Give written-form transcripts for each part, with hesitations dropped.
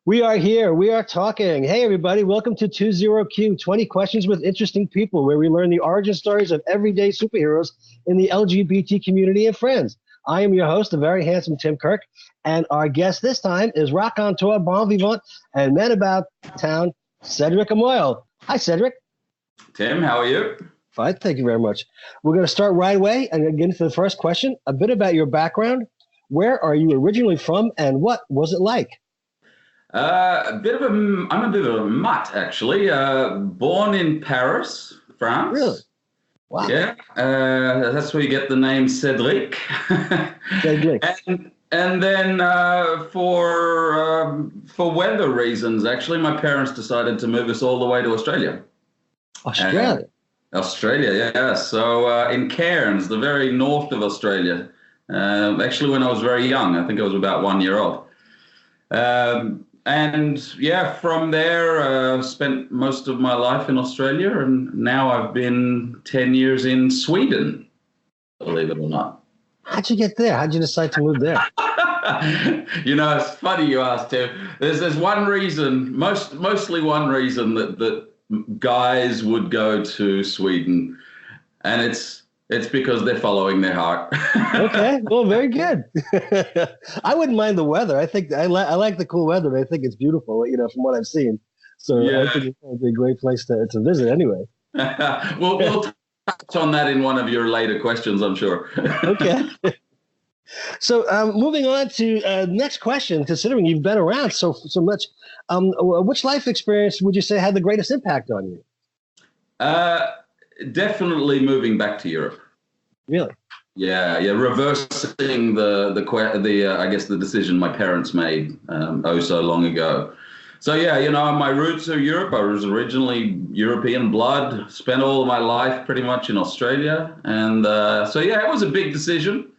We are here. We are talking. Hey, everybody. Welcome to 20Q, 20 Questions with Interesting People, where we learn the origin stories of everyday superheroes in the LGBT community and friends. I am your host, the very handsome Tim Kirk, and our guest this time is raconteur, bon vivant, and man about town, Cédric Amoyal. Hi, Cédric. Tim, how are you? Fine. Thank you very much. We're going to start right away and get into the first question. A bit about your background. Where are you originally from, and what was it like? I'm a bit of a mutt, actually. Born in Paris, France. Really? Wow. Yeah, that's where you get the name Cédric. Cédric. And then for weather reasons, actually, my parents decided to move us all the way to Australia. Australia? Australia, yeah. So in Cairns, the very north of Australia. Actually, when I was very young, I think I was about 1 year old. And yeah, from there, spent most of my life in Australia, and now I've been 10 years in Sweden, believe it or not. How'd you get there? How'd you decide to move there? You know, it's funny you asked, Tim. There's one reason, mostly one reason that guys would go to Sweden, and it's because they're following their heart. Okay, well, very good. I wouldn't mind the weather. I think I like the cool weather. I think it's beautiful, you know, from what I've seen. So yeah. I think it's going to be a great place to visit anyway. We'll touch on that in one of your later questions, I'm sure. Okay. So moving on to next question, considering you've been around so much, which life experience would you say had the greatest impact on you? Definitely moving back to Europe. Really? Yeah. Reversing the I guess the decision my parents made so long ago. So yeah, you know, my roots are Europe. I was originally European blood. Spent all of my life pretty much in Australia, and so yeah, it was a big decision.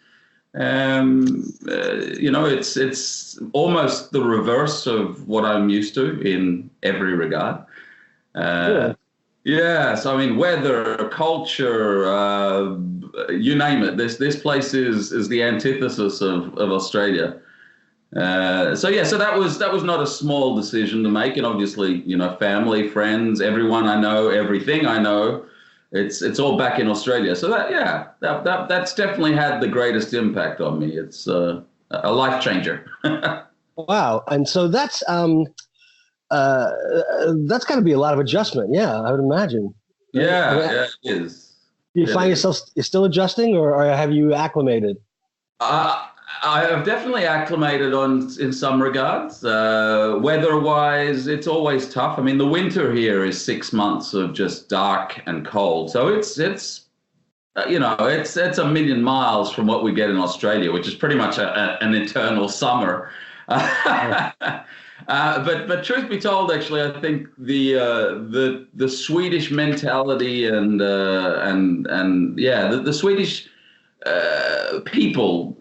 You know, it's almost the reverse of what I'm used to in every regard. Really? Yes, I mean, weather, culture, you name it. This place is the antithesis of Australia. So that was not a small decision to make, and obviously, you know, family, friends, everyone I know, everything I know, it's all back in Australia. So that's definitely had the greatest impact on me. It's a life changer. Wow, and so that's got to be a lot of adjustment. Yeah, I would imagine. Yeah, it is. Do you find yourself still adjusting, or have you acclimated? I have definitely acclimated in some regards. Weather-wise, it's always tough. I mean, the winter here is 6 months of just dark and cold. So it's you know, it's a million miles from what we get in Australia, which is pretty much an eternal summer. But truth be told, actually, I think the Swedish mentality and the Swedish people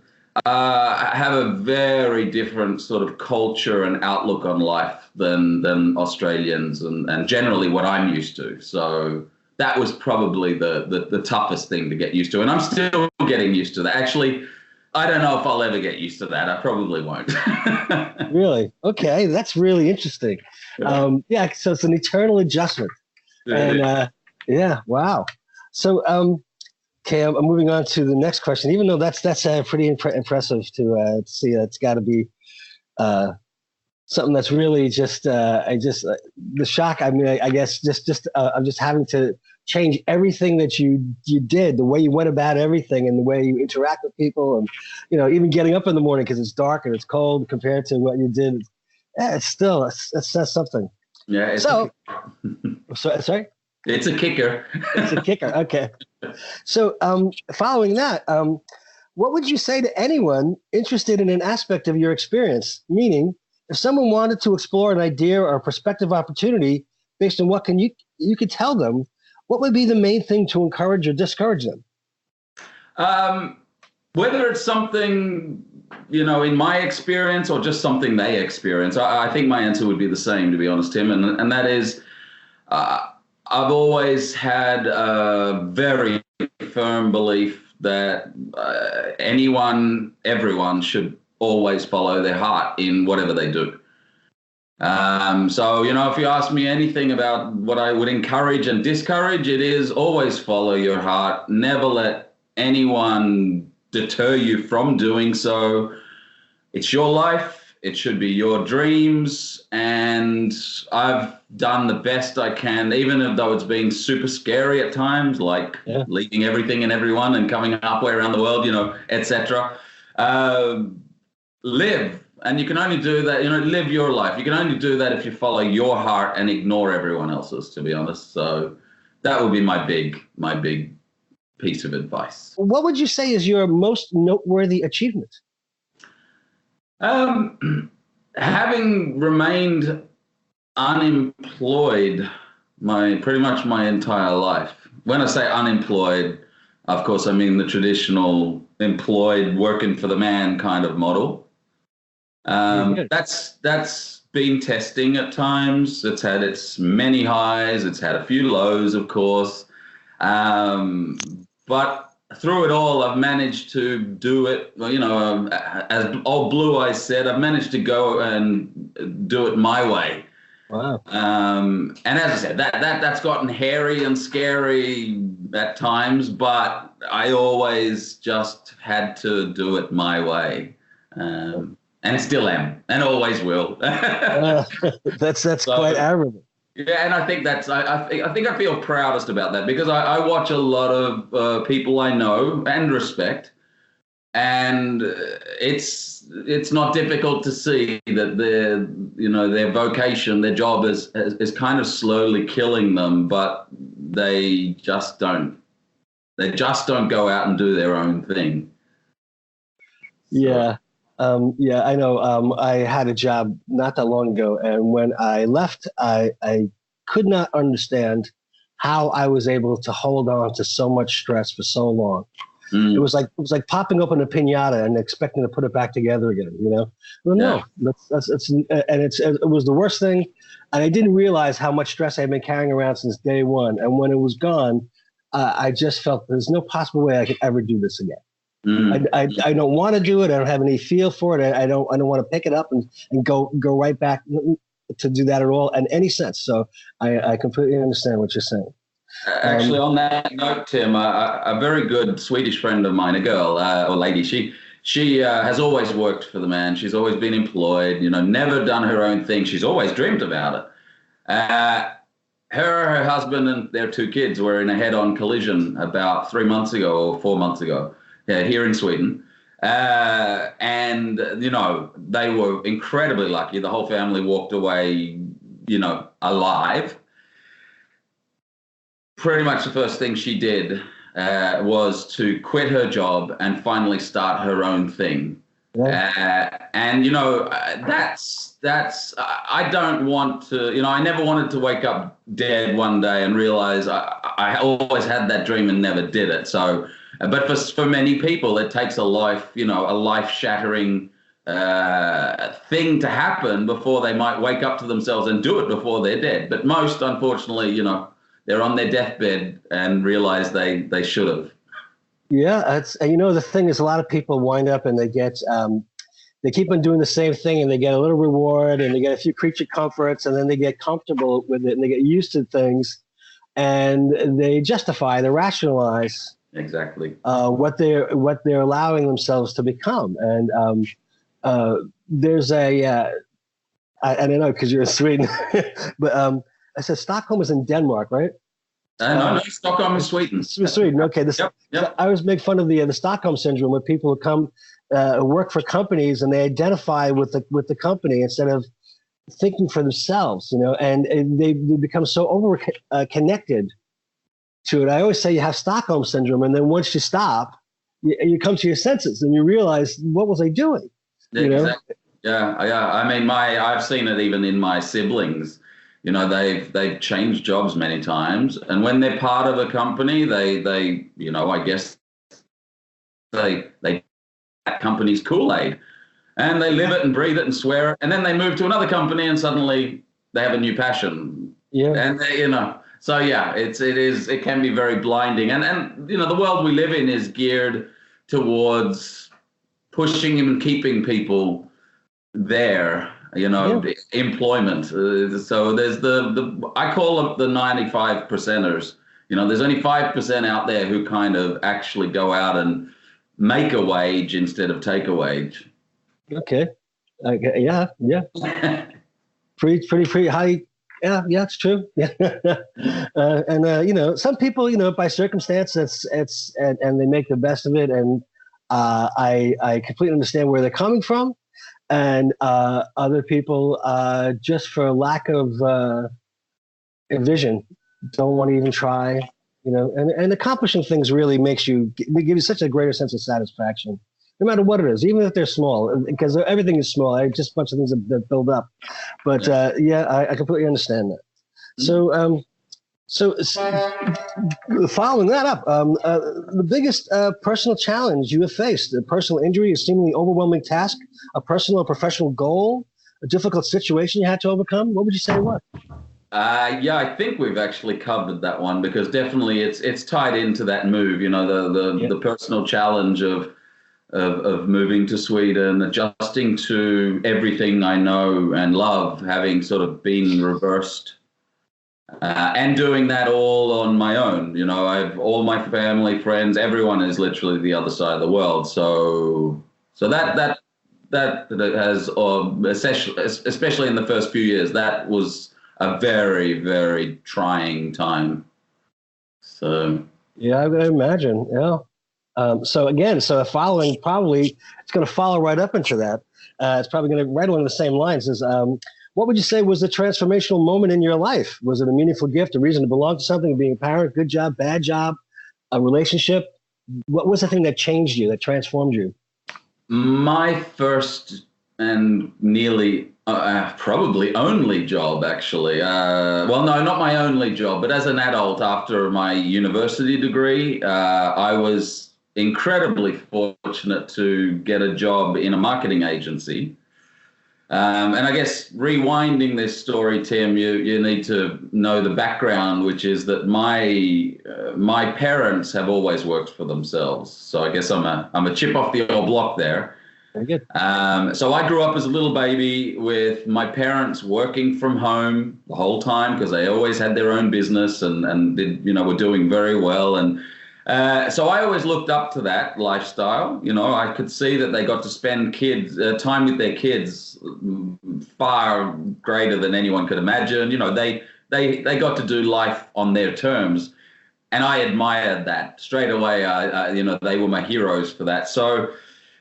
have a very different sort of culture and outlook on life than Australians and generally what I'm used to. So that was probably the toughest thing to get used to, and I'm still getting used to that. Actually, I don't know if I'll ever get used to that. I probably won't. Really? Okay, that's really interesting. Yeah, so it's an eternal adjustment. And wow. So okay, I'm moving on to the next question. Even though that's pretty impressive to see. It's got to be something that's really just the shock. I mean, I guess I'm just having to change everything that you did, the way you went about everything, and the way you interact with people, and you know, even getting up in the morning because it's dark and it's cold compared to what you did. Yeah, it says something. Yeah. Sorry. It's a kicker. It's a kicker. Okay. So, following that, what would you say to anyone interested in an aspect of your experience? Meaning, if someone wanted to explore an idea or a prospective opportunity based on what you could tell them, what would be the main thing to encourage or discourage them? Whether it's something, you know, in my experience or just something they experience, I think my answer would be the same, to be honest, Tim, and that is, I've always had a very firm belief that everyone should always follow their heart in whatever they do. So, if you ask me anything about what I would encourage and discourage, it is always follow your heart. Never let anyone deter you from doing so. It's your life. It should be your dreams. And I've done the best I can, even though it's been super scary at times, like leaving everything and everyone and coming halfway around the world, etc. Live. And you can only do that, live your life. You can only do that if you follow your heart and ignore everyone else's, to be honest. So that would be my big piece of advice. What would you say is your most noteworthy achievement? Having remained unemployed pretty much my entire life. When I say unemployed, of course, I mean the traditional employed, working for the man kind of model. That's been testing at times. It's had its many highs. It's had a few lows, of course. But through it all, I've managed to do it. As old Blue Eyes said, I've managed to go and do it my way. Wow. And as I said, that's gotten hairy and scary at times, but I always just had to do it my way. And still am, and always will. That's so, quite admirable. Yeah, and I think I feel proudest about that, because I watch a lot of people I know and respect, and it's not difficult to see that their vocation, their job is kind of slowly killing them, but they just don't go out and do their own thing. Yeah. I know. I had a job not that long ago, and when I left, I could not understand how I was able to hold on to so much stress for so long. It was like popping open a piñata and expecting to put it back together again. Well, no, it was the worst thing, and I didn't realize how much stress I had been carrying around since day one. And when it was gone, I just felt there's no possible way I could ever do this again. I don't want to do it. I don't have any feel for it. I don't want to pick it up and go right back to do that at all in any sense. So I completely understand what you're saying. Actually, on that note, Tim, a very good Swedish friend of mine, a girl or lady, she has always worked for the man. She's always been employed, never done her own thing. She's always dreamed about it. Her husband and their 2 kids were in a head-on collision about 3 months ago or 4 months ago. Here in Sweden. And, they were incredibly lucky. The whole family walked away, alive. Pretty much the first thing she did was to quit her job and finally start her own thing. Yeah. And, that's I don't want to, I never wanted to wake up dead one day and realize I always had that dream and never did it. So, but for many people, it takes a life-shattering thing to happen before they might wake up to themselves and do it before they're dead. But most, unfortunately, they're on their deathbed and realize they should have. Yeah, the thing is, a lot of people wind up and they keep on doing the same thing, and they get a little reward, and they get a few creature comforts, and then they get comfortable with it, and they get used to things, and they justify, they rationalize. Exactly. What they're allowing themselves to become. And there's I don't know, because you're in Sweden, but I said Stockholm is in Denmark, right? No, Stockholm is Sweden. Sweden, okay. Yep. So I always make fun of the Stockholm Syndrome, where people who come work for companies and they identify with the company instead of thinking for themselves, and they become so over connected to it. I always say you have Stockholm Syndrome, and then once you stop, you come to your senses and you realize, what was I doing? Exactly. Yeah. I mean, I've seen it even in my siblings. They've changed jobs many times, and when they're part of a company, they I guess they that company's Kool-Aid, and they live it and breathe it and swear it, and then they move to another company and suddenly they have a new passion. Yeah. And so yeah, it can be very blinding. And the world we live in is geared towards pushing and keeping people there, employment. So there's I call them the 95 percenters. There's only 5% out there who kind of actually go out and make a wage instead of take a wage. Okay. Yeah. Pretty high. Yeah, it's true. Yeah. And some people, by circumstance, and they make the best of it. And I completely understand where they're coming from. And other people, just for lack of vision, don't want to even try. And accomplishing things really gives you such a greater sense of satisfaction, no matter what it is, even if they're small, because everything is small. Just a bunch of things that build up. But I completely understand that. So following that up, the biggest personal challenge you have faced, a personal injury, a seemingly overwhelming task, a personal or professional goal, a difficult situation you had to overcome. What would you say it was? Yeah, I think we've actually covered that one, because definitely it's tied into that move. The personal challenge of moving to Sweden, adjusting to everything I know and love, having sort of been reversed, and doing that all on my own. I've all my family, friends, everyone is literally the other side of the world. So that has, especially in the first few years, that was a very, very trying time. So yeah, I would imagine. Yeah. So following, probably it's going to follow right up into that. It's probably going to right along the same lines. What would you say was the transformational moment in your life? Was it a meaningful gift, a reason to belong to something, being a parent, good job, bad job, a relationship? What was the thing that changed you, that transformed you? My first and nearly probably only job, actually. Well, no, not my only job, but as an adult after my university degree, I was incredibly fortunate to get a job in a marketing agency. And I guess rewinding this story, Tim, you need to know the background, which is that my parents have always worked for themselves. So I guess I'm a chip off the old block there. Very good. So I grew up as a little baby with my parents working from home the whole time, because they always had their own business and did, were doing very well. And so I always looked up to that lifestyle. I could see that they got to spend time with their kids far greater than anyone could imagine. They got to do life on their terms, and I admired that straight away. They were my heroes for that. So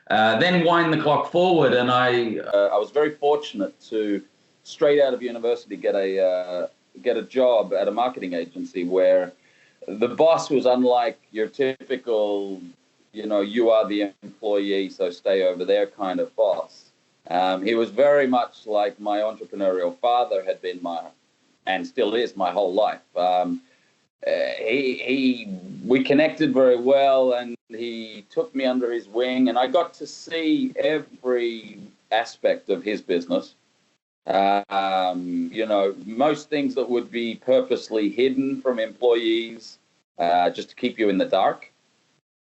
then wind the clock forward, and I was very fortunate to, straight out of university, get a job at a marketing agency where the boss was unlike your typical, you are the employee, so stay over there kind of boss. He was very much like my entrepreneurial father had been and still is my whole life. We connected very well, and he took me under his wing, and I got to see every aspect of his business. Most things that would be purposely hidden from employees, just to keep you in the dark.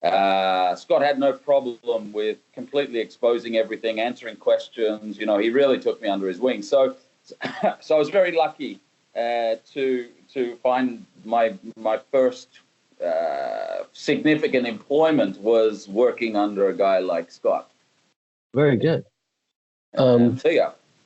Scott had no problem with completely exposing everything, answering questions. He really took me under his wing. So I was very lucky to find my first significant employment was working under a guy like Scott. Very good.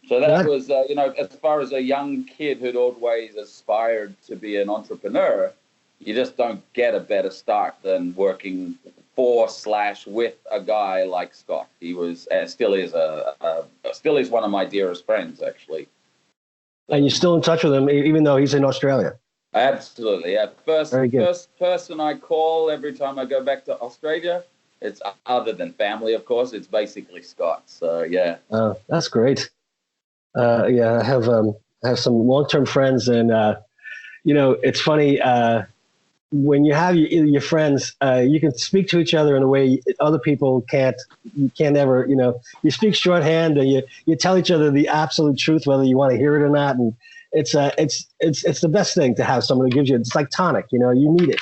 So that was, as far as a young kid who'd always aspired to be an entrepreneur, you just don't get a better start than working with a guy like Scott. He was, still is one of my dearest friends, actually. And you're still in touch with him, even though he's in Australia? Absolutely, yeah. First person I call every time I go back to Australia, it's other than family, of course, it's basically Scott. So, yeah. Oh, that's great. I have some long-term friends, and it's funny when you have your friends, you can speak to each other in a way other people can't. You can't ever, you speak shorthand, and you tell each other the absolute truth, whether you want to hear it or not, and it's the best thing to have someone who gives you. It's like tonic, you need it.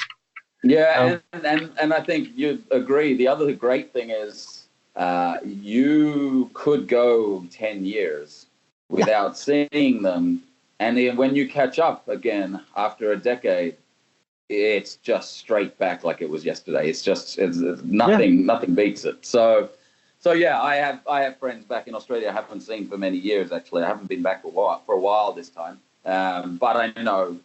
Yeah, and I think you'd agree. The other great thing is you could go 10 years without seeing them, and then when you catch up again after a decade, it's just straight back like it was yesterday. It's nothing beats it. So yeah, I have friends back in Australia I haven't seen for many years. Actually, I haven't been back for a while this time. But I know,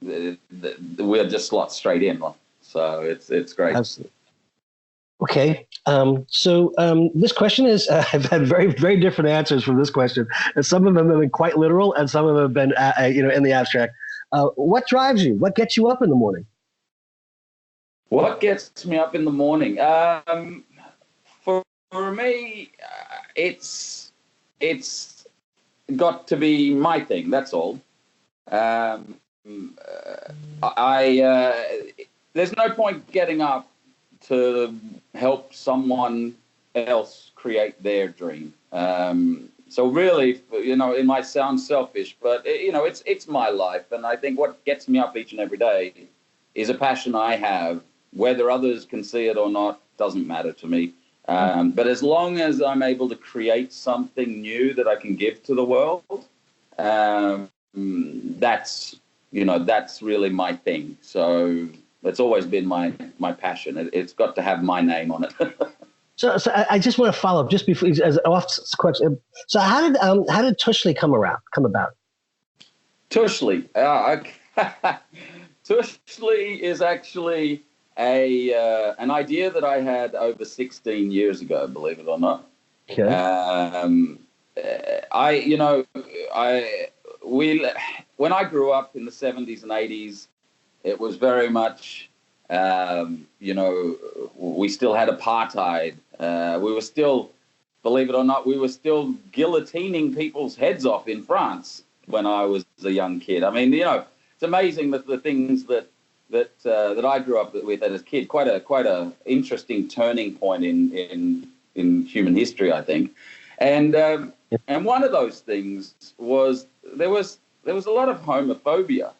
we'll just slot straight in. So it's great. Absolutely. Okay. So this question is, I've had very, very different answers from this question. And some of them have been quite literal, and some of them have been, in the abstract. What drives you? What gets you up in the morning? What gets me up in the morning? For me, it's got to be my thing. That's all. There's no point getting up to help someone else create their dream. So really, it might sound selfish, but it's my life, and I think what gets me up each and every day is a passion I have. Whether others can see it or not doesn't matter to me. But as long as I'm able to create something new that I can give to the world, that's really my thing. So it's always been my passion. It's got to have my name on it. So I just want to follow up just before as off question. So how did Tushli come about? Tushli, Tushli is actually an idea that I had over 16 years ago, believe it or not. Okay. When I grew up in the 70s and 80s, it was very much, we still had apartheid. We were still, believe it or not, we were still guillotining people's heads off in France when I was a young kid. I mean, it's amazing that the things that I grew up with as a kid, quite a interesting turning point in human history, I think. And one of those things was there was a lot of homophobia.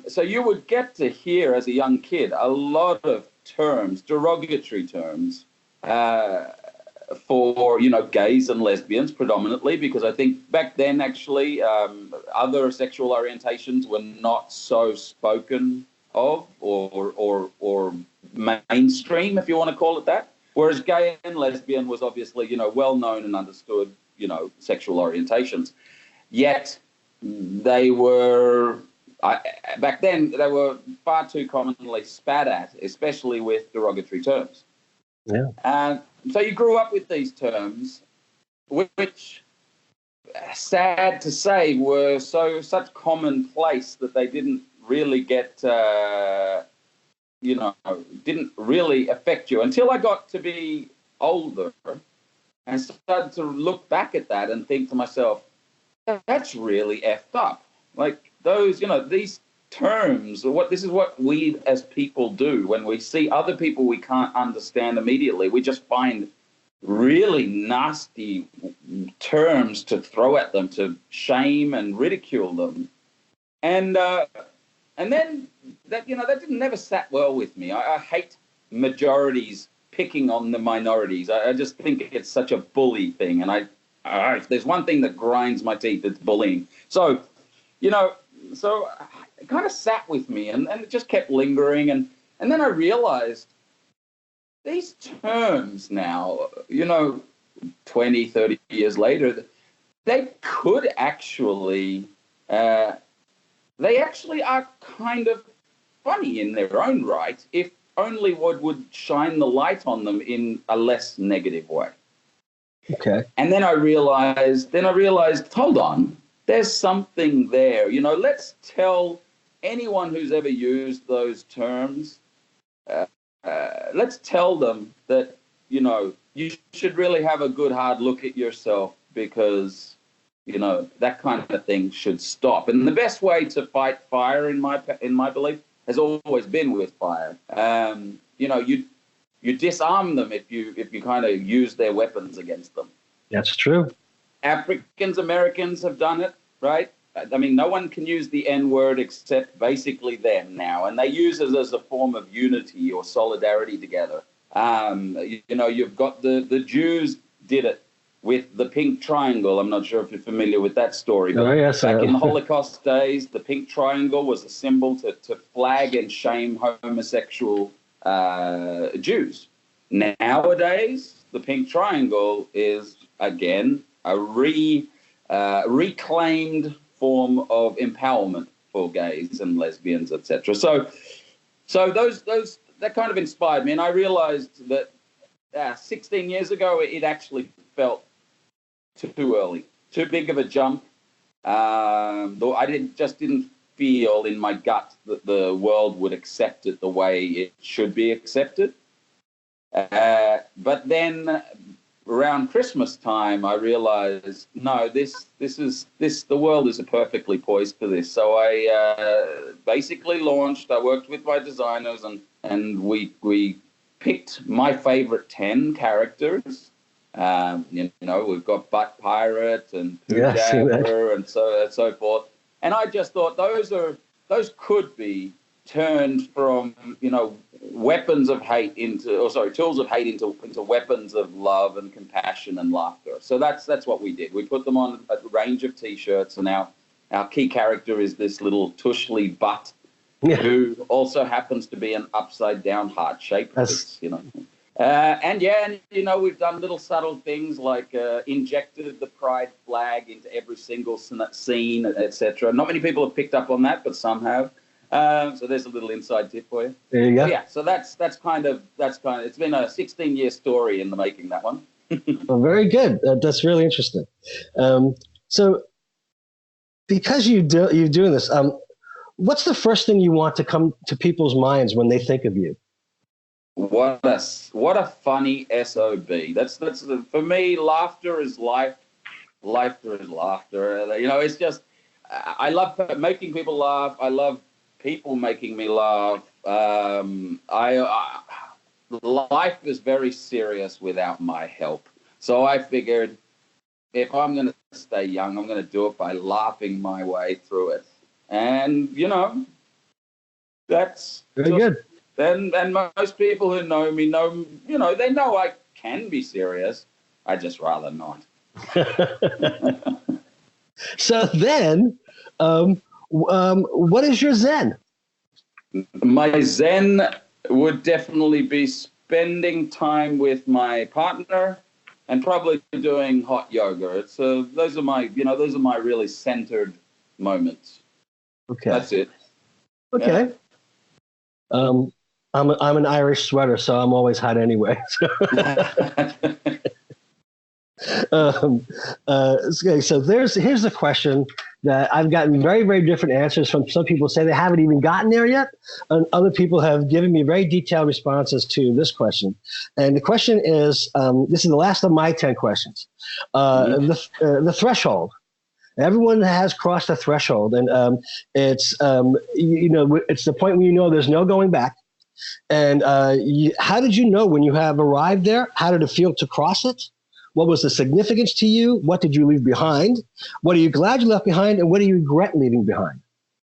So you would get to hear as a young kid a lot of terms, derogatory terms, for gays and lesbians predominantly, because I think back then actually other sexual orientations were not so spoken of or mainstream, if you want to call it that. Whereas gay and lesbian was obviously well known and understood sexual orientations. Yet they were. Back then, they were far too commonly spat at, especially with derogatory terms. Yeah. And so you grew up with these terms, which, sad to say, were such commonplace that they didn't really didn't really affect you until I got to be older and started to look back at that and think to myself, that's really effed up. Like, those, these terms, this is what we as people do when we see other people we can't understand immediately. We just find really nasty terms to throw at them, to shame and ridicule them. And then that didn't never sat well with me. I hate majorities picking on the minorities. I just think it's such a bully thing. And if there's one thing that grinds my teeth, it's bullying. So it kind of sat with me and it just kept lingering. And then I realized these terms now, 20, 30 years later, they could actually, they actually are kind of funny in their own right, if only one would shine the light on them in a less negative way. Okay. And then I realized, hold on, there's something there. Let's tell anyone who's ever used those terms, let's tell them that, you should really have a good hard look at yourself, because, that kind of thing should stop. And the best way to fight fire, in my belief, has always been with fire. You disarm them if you kind of use their weapons against them. That's true. Africans, Americans have done it. right? I mean, no one can use the N-word except basically them now, and they use it as a form of unity or solidarity together. You've got the Jews did it with the pink triangle. I'm not sure if you're familiar with that story, but back in the Holocaust days, the pink triangle was a symbol to flag and shame homosexual Jews. Nowadays, the pink triangle is, again, a reclaimed form of empowerment for gays and lesbians, etc. So those that kind of inspired me, and I realized that 16 years ago it actually felt too early, too big of a jump. Though I didn't feel in my gut that the world would accept it the way it should be accepted. But then around Christmas time, I realized, no, the world is perfectly poised for this. So I basically launched. I worked with my designers, and we picked my favorite 10 characters. We've got Butt Pirate and Pooh Jabber and so forth. And I just thought those could be turned from weapons of hate tools of hate into weapons of love and compassion and laughter. So that's what we did. We put them on a range of T-shirts, and our key character is this little Tushly Butt, who also happens to be an upside down heart shape. We've done little subtle things like injected the pride flag into every single scene, etc. Not many people have picked up on that, but some have. So there's a little inside tip for you. There you go. Yeah, so that's kind of it's been a 16-year story in the making, that one. Well, very good. That's really interesting. So because you're doing this, what's the first thing you want to come to people's minds when they think of you? What a funny SOB. That's for me, laughter is life. Laughter is laughter. It's just, I love making people laugh. I love people making me laugh. Life is very serious without my help. So I figured, if I'm going to stay young, I'm going to do it by laughing my way through it. And, that's very good. And most people who know me they know I can be serious. I just rather not. So then, what is your Zen? My Zen would definitely be spending time with my partner and probably doing hot yoga. Those are my really centered moments. Okay. That's it. Okay. Yeah. I'm an Irish sweater, so I'm always hot anyway. Okay, so here's the question that I've gotten very, very different answers from. Some people say they haven't even gotten there yet, and other people have given me very detailed responses to this question. And the question is, this is the last of my 10 questions. The threshold. Everyone has crossed a threshold, and it's it's the point when there's no going back. And how did you know when you have arrived there? How did it feel to cross it? What was the significance to you? What did you leave behind? What are you glad you left behind? And what do you regret leaving behind?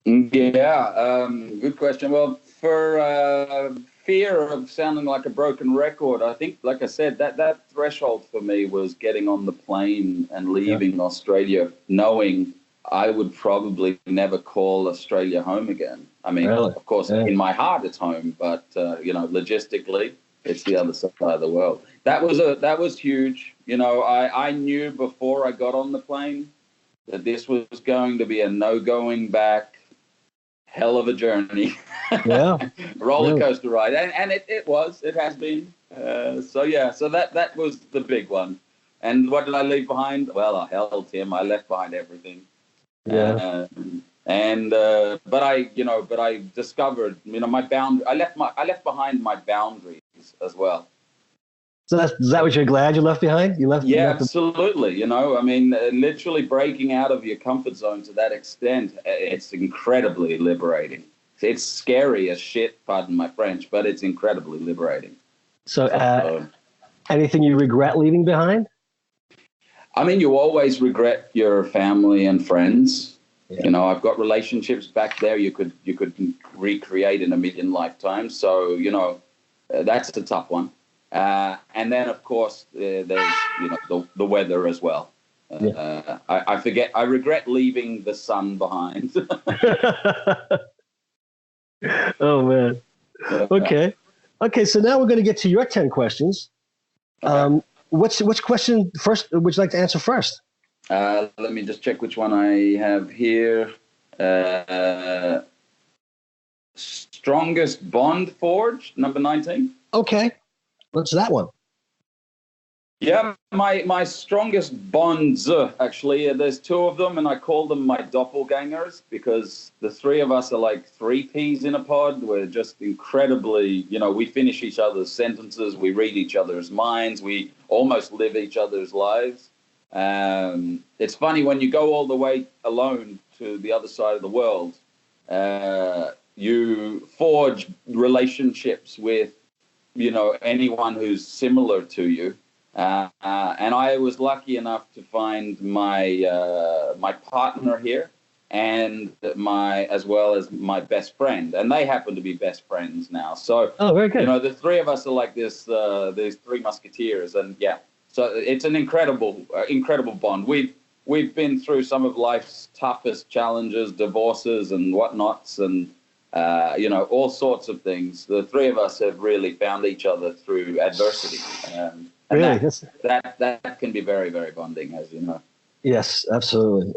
Yeah, good question. Well, for fear of sounding like a broken record, I think, like I said, that threshold for me was getting on the plane and leaving Australia, knowing I would probably never call Australia home again. I mean, of course, in my heart it's home, but logistically, it's the other side of the world. That was huge. I knew before I got on the plane that this was going to be a no going back, hell of a journey, roller coaster ride, and it has been. So that was the big one. And what did I leave behind? Well, hell, Tim, I left behind everything. Yeah. But I discovered, my boundary. I left behind my boundaries as well. So is that what you're glad you left behind? Absolutely. Literally breaking out of your comfort zone to that extent, it's incredibly liberating. It's scary as shit, pardon my French, but it's incredibly liberating. So anything you regret leaving behind? I mean, you always regret your family and friends. Yeah. You know, I've got relationships back there you could recreate in a million lifetimes. So, you know, that's a tough one. And then, of course, there's, you know, the weather as well. Yeah. I regret leaving the sun behind. Oh, man. Okay, so now we're going to get to your 10 questions. Okay. Which question first would you like to answer first? Let me just check which one I have here. Strongest bond forged, number 19. Okay, what's that one? Yeah, my strongest bonds, actually, there's two of them, and I call them my doppelgangers because the three of us are like three peas in a pod. We're just incredibly, you know, we finish each other's sentences, we read each other's minds, we almost live each other's lives. It's funny, when you go all the way alone to the other side of the world, you forge relationships with, you know, anyone who's similar to you. And I was lucky enough to find my partner here, and as well as my best friend, and they happen to be best friends now. So, very good. You know, the three of us are like this, these three musketeers, and yeah, so it's an incredible bond. We've been through some of life's toughest challenges, divorces and whatnots, and you know, all sorts of things. The three of us have really found each other through adversity. And really? that can be very, very bonding, as you know. Yes, absolutely.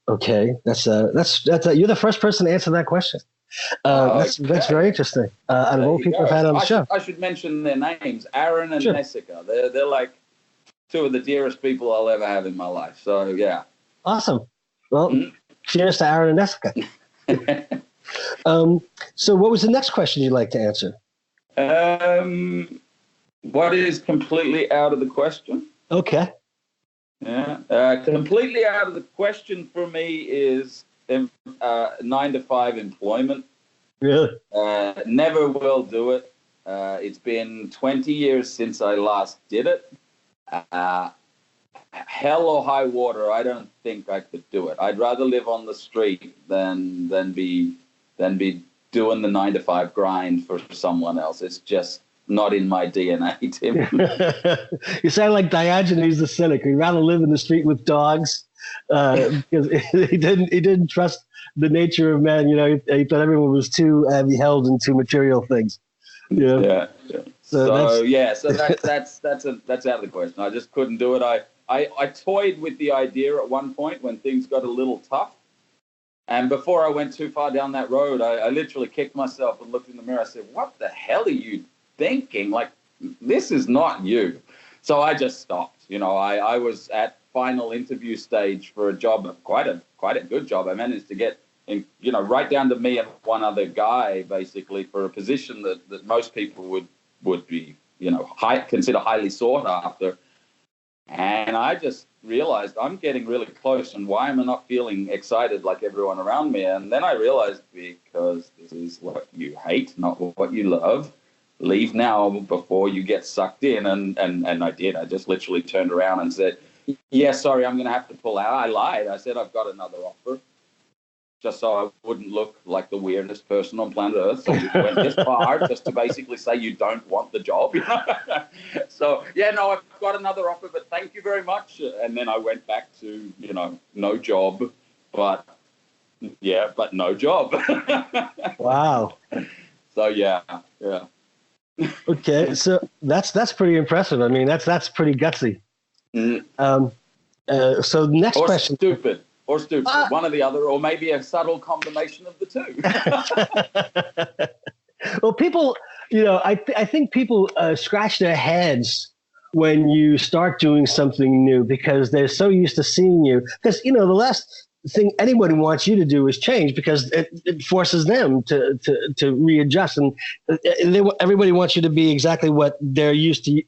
Okay, that's you're the first person to answer that question. That's very interesting. Out of all people I've had on the show, I should mention their names: Aaron and Jessica. They're like two of the dearest people I'll ever have in my life. So yeah. Awesome. Well, cheers to Aaron and Jessica. So, what was the next question you'd like to answer? What is completely out of the question? Okay. Yeah. Completely out of the question for me is 9-to-5 employment. Really? Never will do it. It's been 20 years since I last did it. Hell or high water, I don't think I could do it. I'd rather live on the street than be doing the 9-to-5 grind for someone else. It's just not in my DNA, Tim. You sound like Diogenes the Cynic. He'd rather live in the street with dogs because he didn't trust the nature of man. You know, he thought everyone was too held into material things. You know? Yeah. So that's out of the question. I just couldn't do it. I toyed with the idea at one point when things got a little tough. And before I went too far down that road, I literally kicked myself and looked in the mirror. I said, what the hell are you thinking? Like, this is not you. So I just stopped. You know, I was at final interview stage for a job, quite a good job. I managed to get, you know, right down to me and one other guy, basically, for a position that most people would be, you know, consider highly sought after. And I just realized I'm getting really close, and why am I not feeling excited like everyone around me? And then I realized, because this is what you hate, not what you love. Leave now before you get sucked in. And I did. I just literally turned around and said, yeah, sorry, I'm going to have to pull out. I lied. I said, I've got another offer, just so I wouldn't look like the weirdest person on planet Earth. So you went this far just to basically say you don't want the job. You know? So, yeah, no, I've got another offer, but thank you very much. And then I went back to, you know, no job, but no job. Wow. So, yeah. Okay, so that's pretty impressive. I mean, that's pretty gutsy. So next question. Or stupid, one or the other, or maybe a subtle combination of the two. Well, people, you know, I think people scratch their heads when you start doing something new because they're so used to seeing you. Because, you know, the last thing anybody wants you to do is change because it forces them to readjust. And everybody wants you to be exactly what they're used to,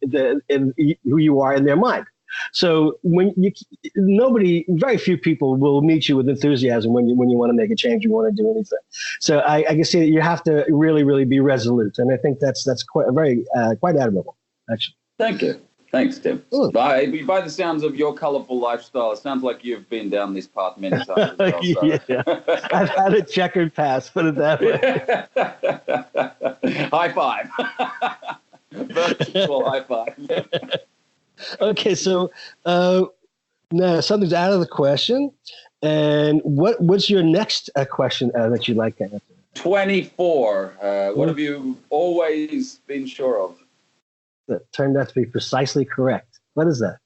who you are in their mind. So very few people will meet you with enthusiasm when you want to make a change, you want to do anything. So I can see that you have to really, really be resolute, and I think that's quite admirable, actually. Thank you. Thanks, Tim. Ooh. By the sounds of your colorful lifestyle, it sounds like you've been down this path many times as well. So. Yeah, I've had a checkered past, put it that way. High five. Virtual high five. Okay, so now something's out of the question. And what's your next question that you'd like to answer? 24. What have you always been sure of? That turned out to be precisely correct. What is that?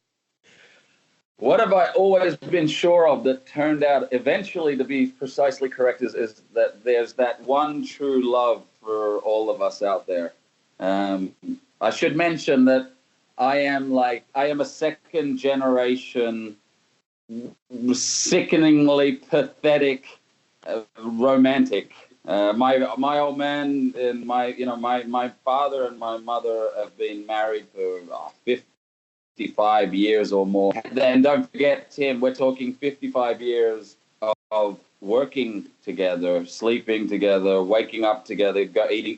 What have I always been sure of that turned out eventually to be precisely correct is that there's that one true love for all of us out there. I should mention that I am a second generation, sickeningly pathetic romantic. My old man and my father and my mother have been married for 55 years or more. And don't forget, Tim, we're talking 55 years of working together, sleeping together, waking up together, eating,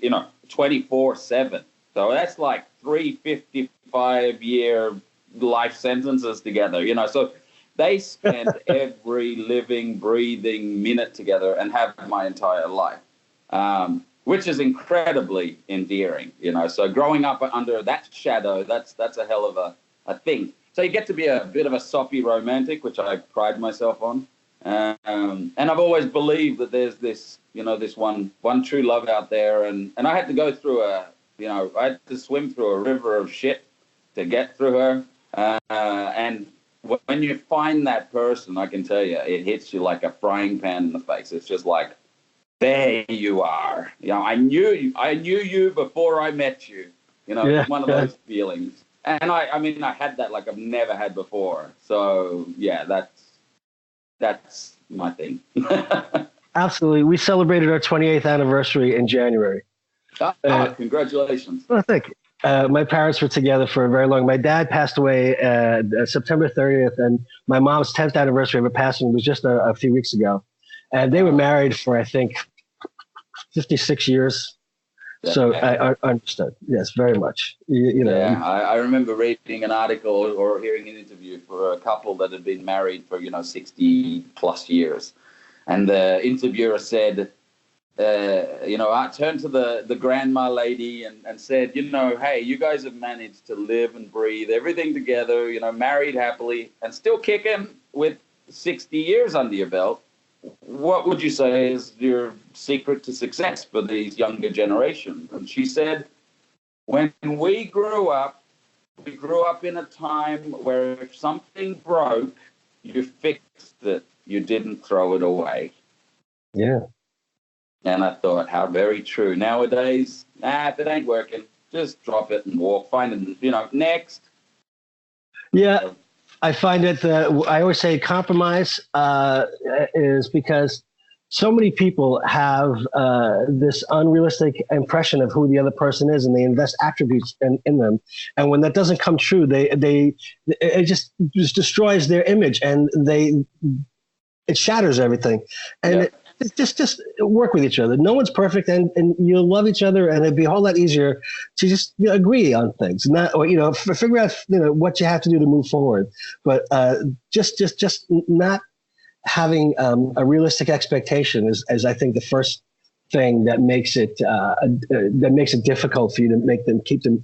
24/7. So that's like 3 55-year life sentences together, So they spend every living, breathing minute together and have my entire life, which is incredibly endearing, So growing up under that shadow, that's a hell of a thing. So you get to be a bit of a soppy romantic, which I pride myself on. And I've always believed that there's this, this one true love out there. And I had to go through I had to swim through a river of shit to get through her. And when you find that person, I can tell you, it hits you like a frying pan in the face. It's just like, there you are. I knew you before I met you. It's one of those feelings. And I had that like I've never had before. So yeah, that's my thing. Absolutely. We celebrated our 28th anniversary in January. Congratulations. Well, thank you. My parents were together for a very long. My dad passed away September 30th, and my mom's 10th anniversary of her passing was just a few weeks ago. And they were married for, I think, 56 years. So I understood. Yes, very much. Yeah, I remember reading an article or hearing an interview for a couple that had been married for, 60 plus years. And the interviewer said, I turned to the grandma lady and said, hey, you guys have managed to live and breathe everything together, married happily and still kicking with 60 years under your belt. What would you say is your secret to success for these younger generations? And she said, when we grew up in a time where if something broke, you fixed it. You didn't throw it away. Yeah. And I thought, how very true. Nowadays, if it ain't working, just drop it and walk. Find it, next. Yeah. I find that I always say compromise is because so many people have this unrealistic impression of who the other person is, and they invest attributes in them. And when that doesn't come true, it just destroys their image, and it shatters everything. And just work with each other. No one's perfect, and you'll love each other, and it'd be a whole lot easier to just agree on things, not figure out what you have to do to move forward. But just not having a realistic expectation is I think the first thing that makes it difficult for you to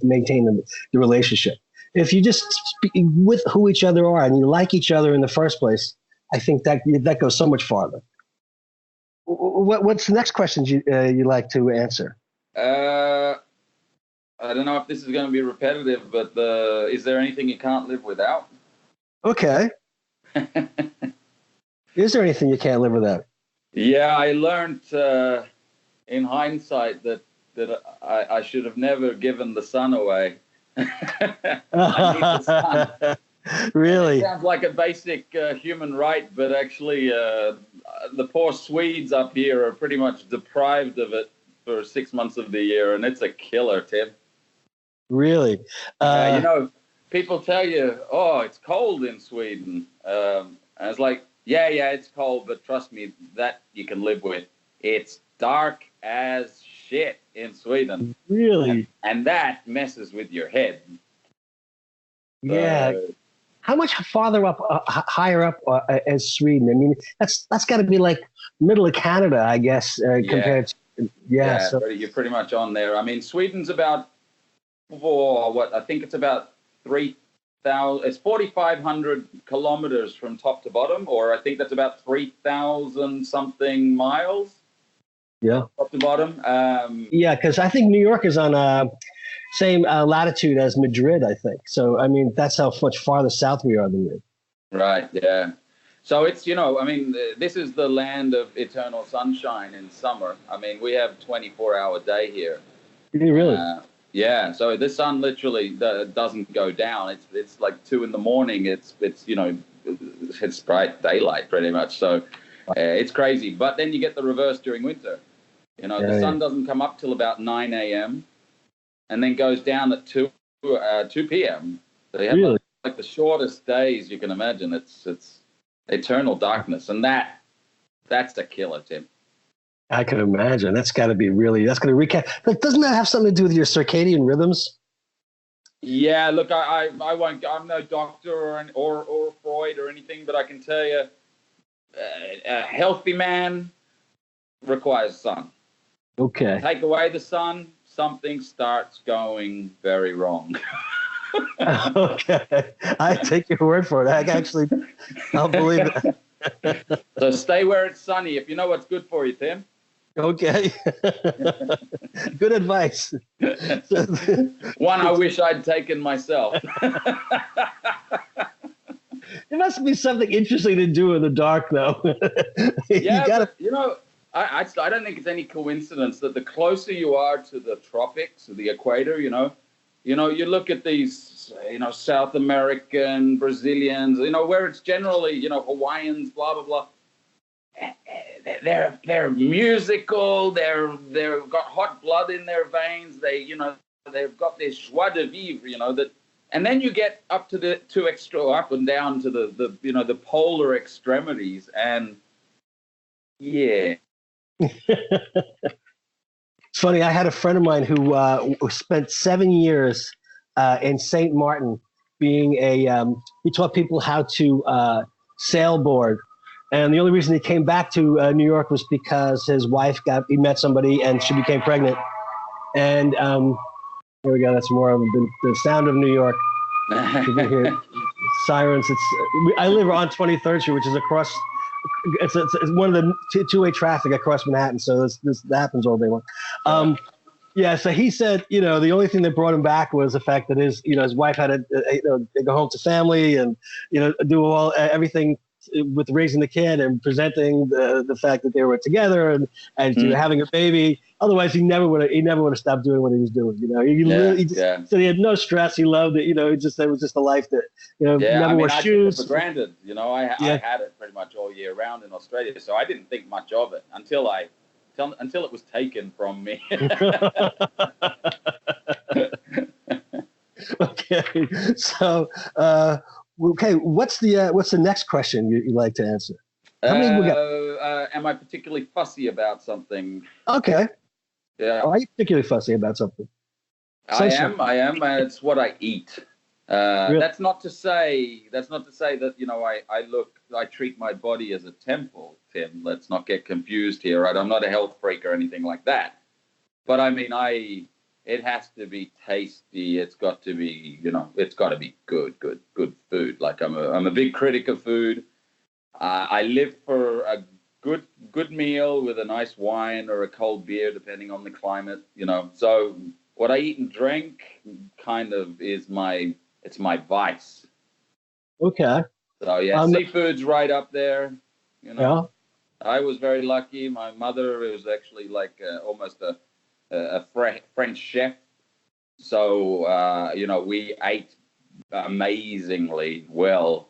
maintain the relationship. If you just speak with who each other are and you like each other in the first place, I think that goes so much farther. What's the next question you'd like to answer? I don't know if this is going to be repetitive, but is there anything you can't live without? Okay. Is there anything you can't live without? Yeah, I learned in hindsight that I should have never given the sun away. I need the sun. Really? It sounds like a basic human right, but actually the poor Swedes up here are pretty much deprived of it for 6 months of the year, and it's a killer, Tim. Really? People tell you, oh, it's cold in Sweden. And it's like, yeah, it's cold, but trust me, that you can live with. It's dark as shit in Sweden. Really? And that messes with your head. Yeah. How much farther up, higher up is Sweden? I mean, that's got to be like middle of Canada, I guess, compared to. Yeah. So you're pretty much on there. I mean, Sweden's about I think it's about 3,000. It's 4,500 kilometers from top to bottom, or I think that's about 3,000 something miles. Yeah. Top to bottom. Yeah, because I think New York is on same latitude as Madrid, I think. So, I mean, that's how much farther south we are than you. Right, yeah. So it's, I mean, this is the land of eternal sunshine in summer. I mean, we have 24-hour day here. Really? Yeah, so the sun literally doesn't go down. It's like 2 a.m. It's bright daylight pretty much. So it's crazy. But then you get the reverse during winter. The sun doesn't come up till about 9 a.m. and then goes down at 2 p.m. So you have like the shortest days you can imagine. It's eternal darkness, and that's the killer, Tim. I can imagine. That's got to be that's going to recap. But doesn't that have something to do with your circadian rhythms? Yeah, look, I won't. I'm no doctor or Freud or anything, but I can tell you, a healthy man requires sun. Okay. Take away the sun, something starts going very wrong. Okay. I take your word for it. I'll believe it. So stay where it's sunny if you know what's good for you, Tim. Okay. Good advice. One I wish I'd taken myself. There must be something interesting to do in the dark, though. I don't think it's any coincidence that the closer you are to the tropics or the equator, you look at these, South American, Brazilians, where it's generally, Hawaiians, blah, blah, blah. They're musical. They've got hot blood in their veins. They've got this joie de vivre, that. And then you get up to the up and down to the polar extremities, and yeah. It's funny. I had a friend of mine who spent 7 years in St. Martin, being he taught people how to sailboard, and the only reason he came back to New York was because his wife he met somebody and she became pregnant, and here we go. That's more of the sound of New York. You can hear sirens. I live on 23rd Street, which is across. It's one of the two-way traffic across Manhattan, so this happens all day long. So he said, the only thing that brought him back was the fact that his wife had to go home to family and do everything with raising the kid and presenting the fact that they were together and having a baby. Otherwise, he never would have stopped doing what he was doing. So he had no stress. He loved it. It was just a life that never wore shoes. I took it for granted. I had it pretty much all year round in Australia, so I didn't think much of it until it was taken from me. Okay, so what's the next question you'd like to answer? How many we got? Am I particularly fussy about something? Okay. Yeah. Are you particularly fussy about something? I am. It's what I eat. Really? That's not to say that I treat my body as a temple, Tim. Let's not get confused here, right? I'm not a health freak or anything like that. But I mean, it has to be tasty. It's got to be, it's got to be good food. Like I'm a big critic of food. I live for a good meal with a nice wine or a cold beer, depending on the climate. So what I eat and drink kind of is my vice. Okay. So seafood's right up there. Yeah. I was very lucky. My mother was actually like almost a French chef. So, we ate amazingly well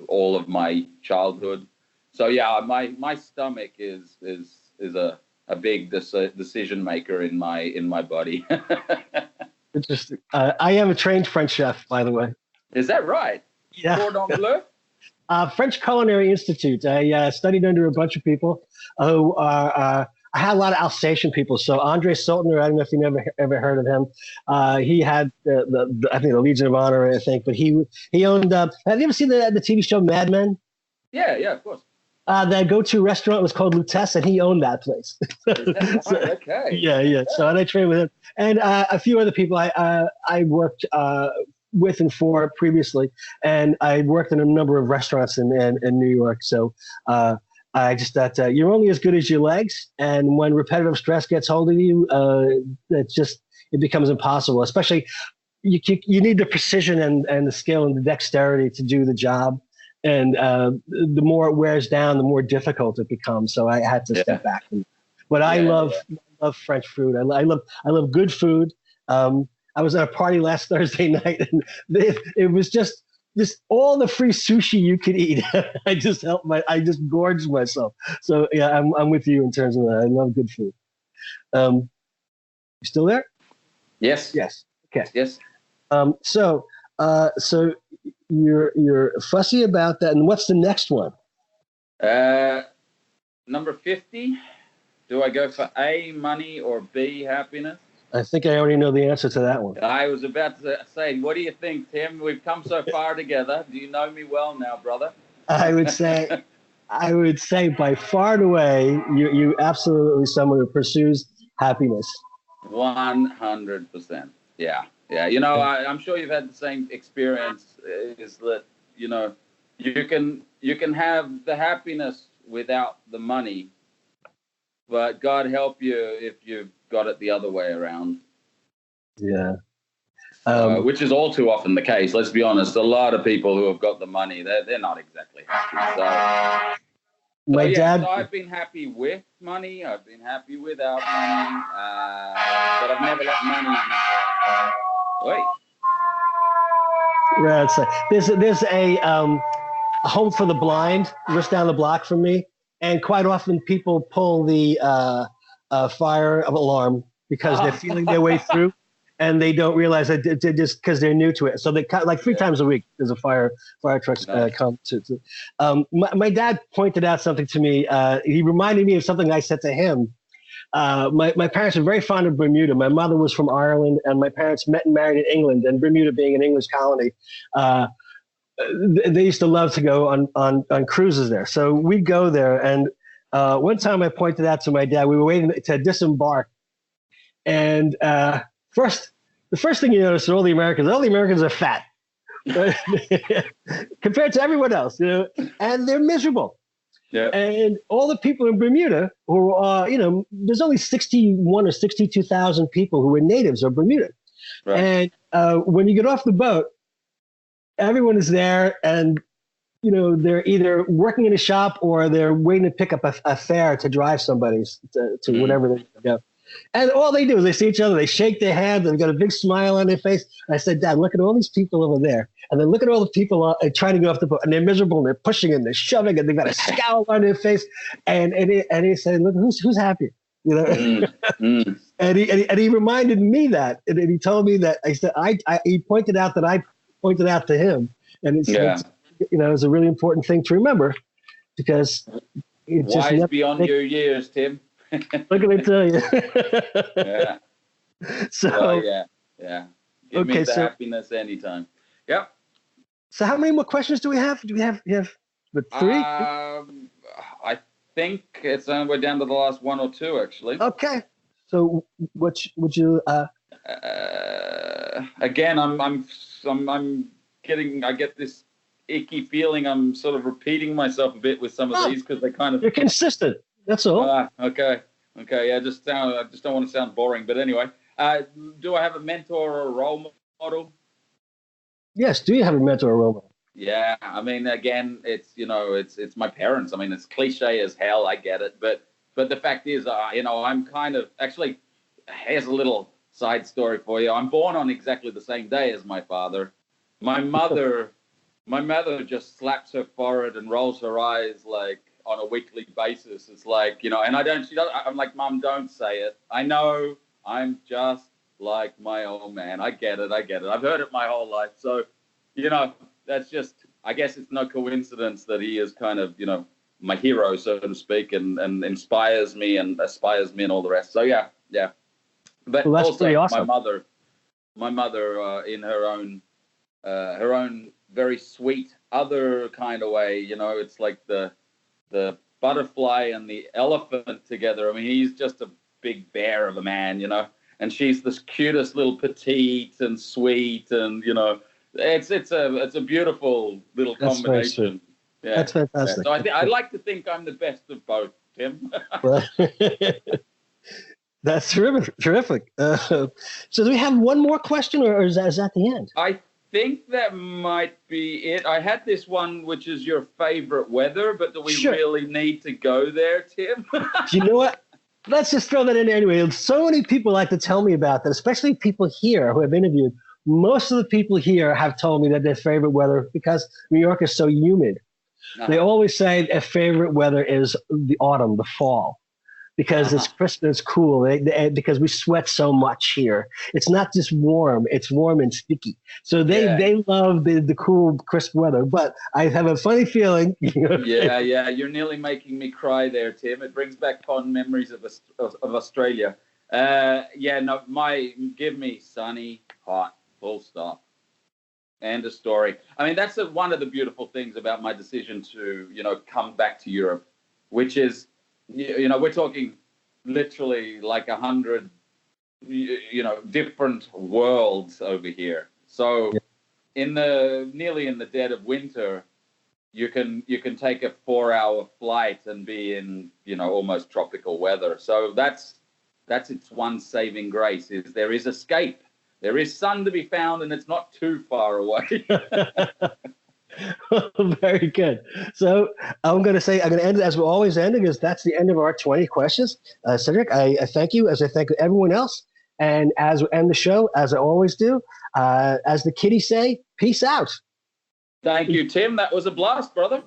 all of my childhood. So, yeah, my stomach is a big decision maker in my body. Interesting. I am a trained French chef, by the way. Is that right? Yeah. Cordon Bleu? French Culinary Institute. I studied under a bunch of people who are I had a lot of Alsatian people. So Andre Soltner, I don't know if you ever heard of him. He had the I think the Legion of Honor, I think, but he owned. Have you ever seen the TV show Mad Men? Yeah, of course. That go-to restaurant was called Lutece, and he owned that place. Right? So, Okay. Yeah. So and I trained with him, and a few other people I worked with and for previously, and I worked in a number of restaurants in New York. So I just thought you're only as good as your legs, and when repetitive stress gets hold of you, it becomes impossible. Especially you need the precision and the skill and the dexterity to do the job. And the more it wears down, the more difficult it becomes. So I had to step back. But I love French food. I love good food. I was at a party last Thursday night, and it was just all the free sushi you could eat. I just gorged myself. So yeah, I'm with you in terms of that. I love good food. You still there? Yes. Okay. Yes. So you're fussy about that. And what's the next one? Number 50. Do I go for A, money, or B, happiness? I think I already know the answer to that one. I was about to say, what do you think, Tim? We've come so far together. Do you know me well now, brother? I would say by far and away, you absolutely someone who pursues happiness. 100%. Yeah. You know, I'm sure you've had the same experience. Is that you can have the happiness without the money, but God help you if you've got it the other way around. Yeah. Which is all too often the case. Let's be honest. A lot of people who have got the money, they're not exactly happy. So I've been happy with money. I've been happy without money. But I've never let money. Wait. Right. So there's a home for the blind just down the block from me, and quite often people pull the fire alarm because they're feeling their way through, and they don't realize that they're just because they're new to it. So they like 3 times a week there's a fire trucks come to. My dad pointed out something to me. He reminded me of something I said to him. My parents are very fond of Bermuda. My mother was from Ireland, and my parents met and married in England. And Bermuda being an English colony, they used to love to go on cruises there. So we'd go there. And one time I pointed out to my dad, we were waiting to disembark. And the first thing you notice are all the Americans are fat compared to everyone else, and they're miserable. Yeah. And all the people in Bermuda who are, there's only 61 or 62,000 people who are natives of Bermuda. Right. And when you get off the boat, everyone is there, and they're either working in a shop or they're waiting to pick up a fare to drive somebody to whatever they go. And all they do is they see each other, they shake their hands, they've got a big smile on their face. And I said, Dad, look at all these people over there. And then look at all the people trying to get off the boat. And they're miserable, and they're pushing and they're shoving, and they've got a scowl on their face. And he said, look, who's happy? And he reminded me that. And he told me that. I said, he pointed out that I pointed out to him. And it's a really important thing to remember, because it's wise just beyond your years, Tim. Look at me tell you. Yeah. So yeah. Give me the happiness anytime. Yep. So how many more questions do we have? You have 3? I think we're down to the last 1 or 2 actually. Okay. So would you? Again, I get this icky feeling. I'm sort of repeating myself a bit with some of these because they kind of. You're consistent. That's all. Okay. Yeah, I just don't want to sound boring, but anyway, do I have a mentor or a role model? Yes. Do you have a mentor or role model? Yeah. I mean, again, it's my parents. I mean, it's cliche as hell. I get it, but the fact is, I'm kind of actually. Here's a little side story for you. I'm born on exactly the same day as my father. My mother just slaps her forehead and rolls her eyes like on a weekly basis. It's like, and I'm like, Mom, don't say it. I know I'm just like my old man. I get it. I've heard it my whole life. So, that's just, I guess it's no coincidence that he is kind of, my hero, so to speak, and inspires me and aspires me and all the rest. So yeah. But well, that's also pretty awesome. my mother, in her own very sweet other kind of way, it's like the butterfly and the elephant together. I mean, he's just a big bear of a man, and she's this cutest little petite and sweet, and it's a beautiful little combination. Yeah, that's fantastic. So I like to think I'm the best of both, Tim. Well, that's terrific. So do we have one more question, or is that the end? I think that might be it. I had this one, which is your favorite weather, but do we really need to go there, Tim? You know what? Let's just throw that in anyway. So many people like to tell me about that, especially people here who I've interviewed. Most of the people here have told me that their favorite weather, because New York is so humid, they always say their favorite weather is the autumn, the fall, because it's crisp and it's cool. Because we sweat so much here. It's not just warm; it's warm and sticky. So they love the cool, crisp weather. But I have a funny feeling. Yeah. You're nearly making me cry there, Tim. It brings back fond memories of Australia. Give me sunny, hot, full stop. End of story. I mean, that's one of the beautiful things about my decision to, come back to Europe, which is, we're talking literally like 100, different worlds over here. So nearly in the dead of winter, you can take a 4-hour flight and be in, almost tropical weather. So that's its one saving grace, is there is escape. There is sun to be found, and it's not too far away. Very good. So I'm going to end it as we always end, because that's the end of our 20 questions. Cédric, I thank you, as I thank everyone else. And as we end the show, as I always do, as the kiddies say, peace out. Thank you, Tim. That was a blast, brother.